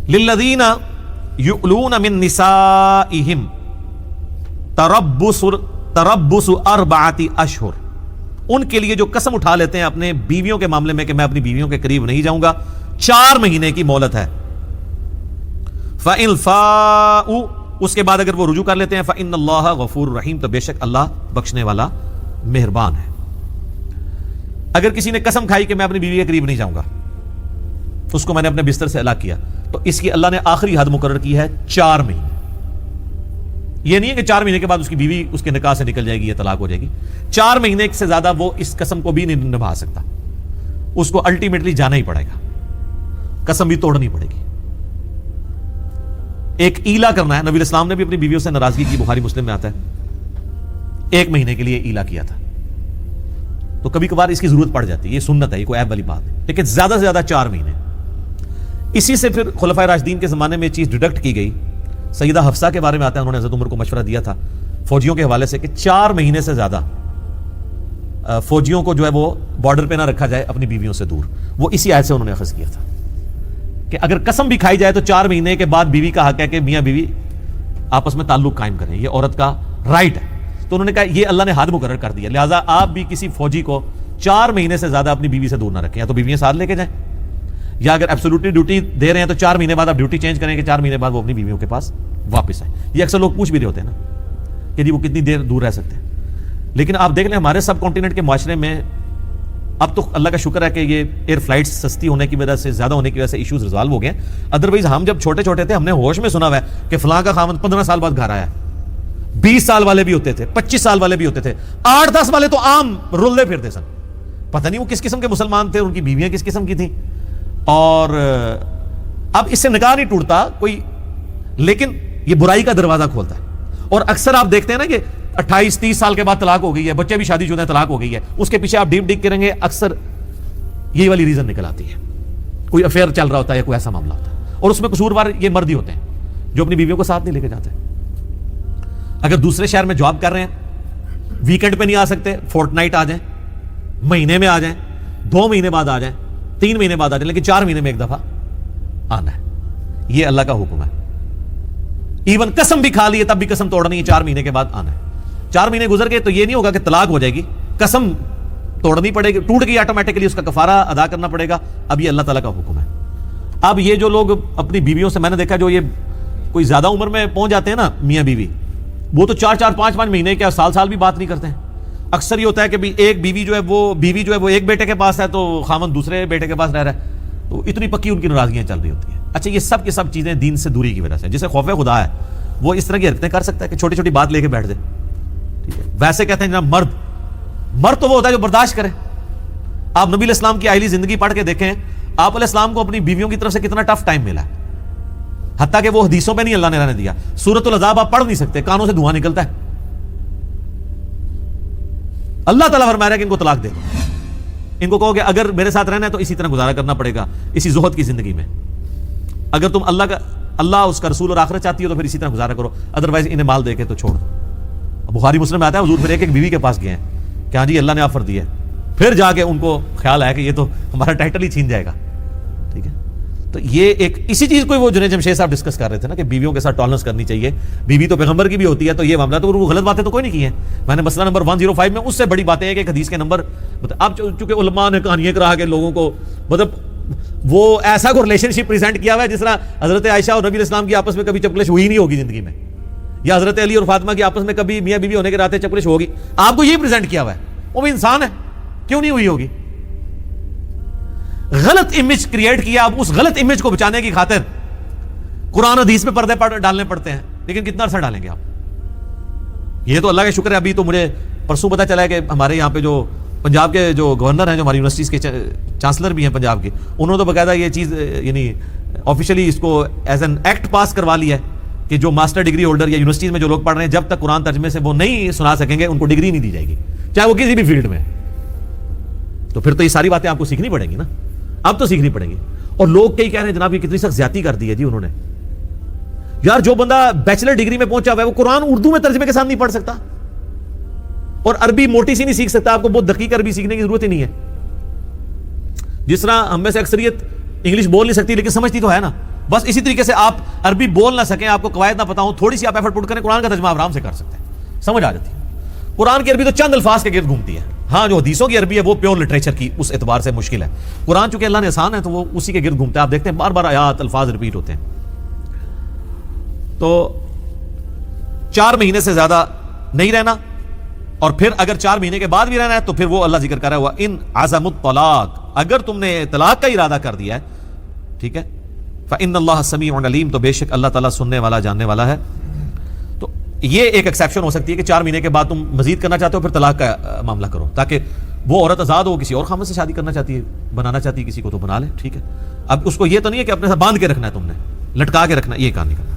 للذین یؤلون من نسائہم تربص 4 اشہر، ان کے لیے جو قسم اٹھا لیتے ہیں اپنے بیویوں کے معاملے میں کہ میں اپنی بیویوں کے قریب نہیں جاؤں گا، 4 مہینے کی مہلت ہے۔ فَإِنْ فَاءُوا، اس کے بعد اگر وہ رجوع کر لیتے ہیں، فَإِنَّ اللَّهَ غَفُورٌ رَحِيمٌ، تو بے شک اللہ بخشنے والا مہربان ہے۔ اگر کسی نے قسم کھائی کہ میں اپنی بیوی کے قریب نہیں جاؤں گا، اس کو میں نے اپنے بستر سے الگ کیا، تو اس کی اللہ نے آخری حد مقرر کی ہے 4 مہینے۔ یہ نہیں ہے کہ 4 مہینے کے بعد اس کی بیوی اس کے نکاح سے نکل جائے گی یا طلاق ہو جائے گی، 4 مہینے سے زیادہ وہ اس قسم کو بھی نہیں نبھا سکتا، اس کو الٹیمیٹلی جانا ہی پڑے گا، قسم بھی توڑنی پڑے گی۔ ایک ایلا کرنا ہے، نبی اسلام نے بھی اپنی بیویوں سے ناراضگی کی، بخاری مسلم میں آتا ہے، 1 مہینے کے لیے ایلا کیا تھا۔ تو کبھی کبھار اس کی ضرورت پڑ جاتی ہے، یہ سنت ہے، یہ کوئی عیب والی بات نہیں، لیکن زیادہ سے زیادہ 4 مہینے۔ اسی سے پھر خلفائے راشدین کے زمانے میں یہ چیز ڈیڈکٹ کی گئی، سیدہ حفصہ کے بارے میں آتا ہے، انہوں نے حضرت عمر کو مشورہ دیا تھا فوجیوں کے حوالے سے کہ 4 مہینے سے زیادہ فوجیوں کو جو ہے وہ بارڈر پہ نہ رکھا جائے اپنی بیویوں سے دور، وہ اسی آیت سے انہوں نے اخذ کیا تھا کہ اگر قسم بھی کھائی جائے تو 4 مہینے کے بعد بیوی کا حق ہے کہ میاں بیوی آپس میں تعلق قائم کریں، یہ عورت کا رائٹ ہے۔ تو انہوں نے کہا یہ اللہ نے حد مقرر کر دیا، لہٰذا آپ بھی کسی فوجی کو 4 مہینے سے زیادہ اپنی بیوی سے دور نہ رکھیں، یا تو بیویاں ساتھ لے کے جائیں، یا اگر ایبسولوٹلی ڈیوٹی دے رہے ہیں تو 4 مہینے بعد آپ ڈیوٹی چینج کریں کہ 4 مہینے بعد وہ اپنی بیویوں کے پاس واپس آئیں۔ یہ اکثر لوگ پوچھ بھی رہے ہوتے ہیں نا کہ جی وہ کتنی دیر دور رہ سکتے ہیں، لیکن آپ دیکھ لیں ہمارے سب کانٹیننٹ کے معاشرے میں اب تو اللہ کا شکر ہے کہ یہ ایئر فلائٹس سستی ہونے کی وجہ سے، زیادہ ہونے کی وجہ سے ایشوز ریزالو ہو گئے ہیں۔ ادروائز ہم جب چھوٹے چھوٹے تھے ہم نے ہوش میں سنا ہوا ہے کہ فلاں کا خاوند 15 سال بعد گھر آیا، 20 سال والے بھی ہوتے تھے، 25 سال والے بھی ہوتے تھے، 8-10 والے تو عام رلے پھرتے سن، پتہ نہیں وہ کس قسم کے مسلمان تھے، ان کی بیویاں کس قسم کی تھیں۔ اور اب اس سے نکاح نہیں ٹوٹتا کوئی، لیکن یہ برائی کا دروازہ کھولتا ہے۔ اور اکثر آپ دیکھتے ہیں نا کہ 28-30 سال کے بعد طلاق ہو گئی ہے، بچے بھی شادی شدہ ہیں، طلاق ہو گئی ہے، اس کے پیچھے آپ ڈیپ ڈگ کریں گے اکثر یہی والی ریزن نکل آتی ہے، کوئی افیئر چل رہا ہوتا ہے یا کوئی ایسا معاملہ ہوتا ہے، اور اس میں قصوروار یہ مرد ہی ہوتے ہیں جو اپنی بیویوں کو ساتھ نہیں لے کے جاتے۔ اگر دوسرے شہر میں جاب کر رہے ہیں، ویکینڈ پہ نہیں آ سکتے، فورٹ نائٹ آ جائیں، مہینے میں آ جائیں، 2 مہینے بعد آ جائیں، 3 مہینے بعد آ جائیں، لیکن 4 مہینے میں ایک دفعہ آنا ہے، یہ اللہ کا حکم ہے۔ ایون قسم بھی کھا لیے تب بھی قسم توڑنی ہے، 4 مہینے کے بعد آنا ہے۔ 4 مہینے گزر گئے تو یہ نہیں ہوگا کہ طلاق ہو جائے گی، قسم توڑنی پڑے گی، ٹوٹ گئی آٹومیٹکلی، اس کا کفارہ ادا کرنا پڑے گا، اب یہ اللہ تعالیٰ کا حکم ہے۔ اب یہ جو لوگ اپنی بیویوں سے، میں نے دیکھا جو یہ کوئی زیادہ عمر میں پہنچ جاتے ہیں نا میاں بیوی، وہ تو 4-4 5-5 مہینے کیا سال بھی بات نہیں کرتے ہیں۔ اکثر یہ ہوتا ہے کہ ایک بیوی جو ہے وہ ایک بیٹے کے پاس ہے تو خاوند دوسرے بیٹے کے پاس رہ رہا ہے، تو اتنی پکی ان کی ناراضگیاں چل رہی ہوتی ہیں۔ اچھا یہ سب کی سب چیزیں دین سے دوری کی وجہ سے، جسے خوف خدا ہے وہ اس طرح کی حرکتیں کر سکتا ہے کہ چھوٹی چھوٹی بات لے کے بیٹھ جائے، ٹھیک ہے۔ ویسے کہتے ہیں جناب مرد تو وہ ہوتا ہے جو برداشت کرے۔ آپ نبی علیہ السلام کی آئلی زندگی پڑھ کے دیکھیں، آپ علیہ السلام کو اپنی بیویوں کی طرف سے کتنا ٹف ٹائم ملا ہے، حتیٰ کہ وہ حدیثوں پہ نہیں اللہ نے رہنے دیا۔ سورۃ العذاب آپ پڑھ نہیں سکتے، کانوں سے دھواں نکلتا ہے۔ اللہ تعالیٰ فرما رہا ہے کہ ان کو طلاق دے دو، ان کو کہو کہ اگر میرے ساتھ رہنا ہے تو اسی طرح گزارا کرنا پڑے گا، اسی زہد کی زندگی میں۔ اگر تم اللہ اس کا رسول اور آخرت چاہتی ہو تو پھر اسی طرح گزارا کرو، ادروائز انہیں مال دے کے تو چھوڑ دو۔ بخاری مسلم میں آتا ہے حضور پھر ایک بیوی کے پاس گئے ہیں کہ ہاں جی اللہ نے آفر دی ہے، پھر جا کے ان کو خیال آیا کہ یہ تو ہمارا ٹائٹل ہی چھین جائے گا، ٹھیک ہے۔ تو یہ ایک اسی چیز کو وہ جنید جمشید صاحب ڈسکس کر رہے تھے نا کہ بیویوں کے ساتھ ٹالرنس کرنی چاہیے، بیوی تو پیغمبر کی بھی ہوتی ہے، تو یہ معاملہ تو وہ غلط باتیں تو کوئی نہیں کی ہیں۔ میں نے مسئلہ نمبر 105 میں اس سے بڑی باتیں ہے کہ ایک حدیث کے نمبر، اب چونکہ علماء نے کہانیاں کرا کے لوگوں کو مطلب وہ ایسا کوئی ریلیشن شپ پریزنٹ کیا ہوا ہے جس طرح حضرت عائشہ اور نبی اسلام کی آپس میں کبھی چپکلش ہوئی نہیں ہوگی زندگی میں، یا حضرت علی اور فاطمہ کی آپس میں کبھی میاں بیوی ہونے کے ناطے چپکلش ہوگی، آپ کو یہ پریزنٹ کیا ہوا ہے، وہ بھی انسان ہے، کیوں نہیں ہوئی ہوگی؟ غلط امیج کریٹ کیا، اب اس غلط امیج کو بچانے کی خاطر قرآن حدیث میں پردے ڈالنے پڑتے ہیں، لیکن کتنا عرصہ ڈالیں گے آپ؟ یہ تو اللہ کا شکر ہے، ابھی تو مجھے پرسوں پتا چلا ہے کہ ہمارے یہاں پہ جو پنجاب کے جو گورنر ہیں، جو ہماری یونیورسٹیز کے چانسلر بھی ہیں پنجاب کے، انہوں نے تو باقاعدہ یہ چیز یعنی آفیشیلی اس کو ایز این ایکٹ پاس کروا لیا ہے کہ جو ماسٹر ڈگری ہولڈر یا یونیورسٹیز میں جو لوگ پڑھ رہے ہیں جب تک قرآن ترجمے سے وہ نہیں سنا سکیں گے ان کو ڈگری نہیں دی جائے گی، چاہے وہ کسی بھی فیلڈ میں۔ تو پھر تو یہ ساری باتیں آپ کو سیکھنی پڑیں گی نا، اب تو سیکھنی پڑیں گی۔ اور لوگ کئی کہہ رہے ہیں جناب یہ کتنی سخت زیادتی کر دی ہے جی انہوں نے۔ یار جو بندہ بیچلر ڈگری میں پہنچا ہوا ہے وہ قرآن اردو میں ترجمے کے ساتھ نہیں پڑھ سکتا، اور عربی موٹی سی نہیں سیکھ سکتا، آپ کو بہت دقیق عربی سیکھنے کی ضرورت ہی نہیں ہے۔ جس طرح ہم میں سے اکثریت انگلش بول نہیں سکتی لیکن سمجھتی تو ہے نا، بس اسی طریقے سے آپ عربی بول نہ سکیں, آپ کو قواعد نہ پتا ہوں, تھوڑی سی آپ ایفرٹ پٹ کریں, قرآن کا ترجمہ آرام سے کر سکتے ہیں, سمجھ آ جاتی ہے. قرآن کی عربی تو چند الفاظ کے گرد گھومتی ہے. ہاں جو حدیثوں کی عربی ہے وہ پیور لٹریچر کی اس اعتبار سے مشکل ہے. قرآن چونکہ اللہ نے آسان ہے تو وہ اسی کے گرد گھومتا ہے. آپ دیکھتے ہیں بار بار آیات الفاظ ریپیٹ ہوتے ہیں. تو 4 مہینے سے زیادہ نہیں رہنا, اور پھر اگر 4 مہینے کے بعد بھی رہنا ہے تو پھر وہ اللہ ذکر کر رہا ہوا ان عزم الطلاق, اگر تم نے طلاق کا ارادہ کر دیا ہے, ٹھیک ہے, فإن اللہ سمیع علیم, تو بے شک اللہ تعالیٰ سننے والا جاننے والا ہے. تو یہ ایک ایکسیپشن ہو سکتی ہے کہ 4 مہینے کے بعد تم مزید کرنا چاہتے ہو پھر طلاق کا معاملہ کرو, تاکہ وہ عورت آزاد ہو, کسی اور خامد سے شادی کرنا چاہتی ہے, بنانا چاہتی ہے کسی کو تو بنا لے, ٹھیک ہے. اب اس کو یہ تو نہیں ہے کہ اپنے ساتھ باندھ کے رکھنا ہے, تم نے لٹکا کے رکھنا, یہ کام نہیں کرنا.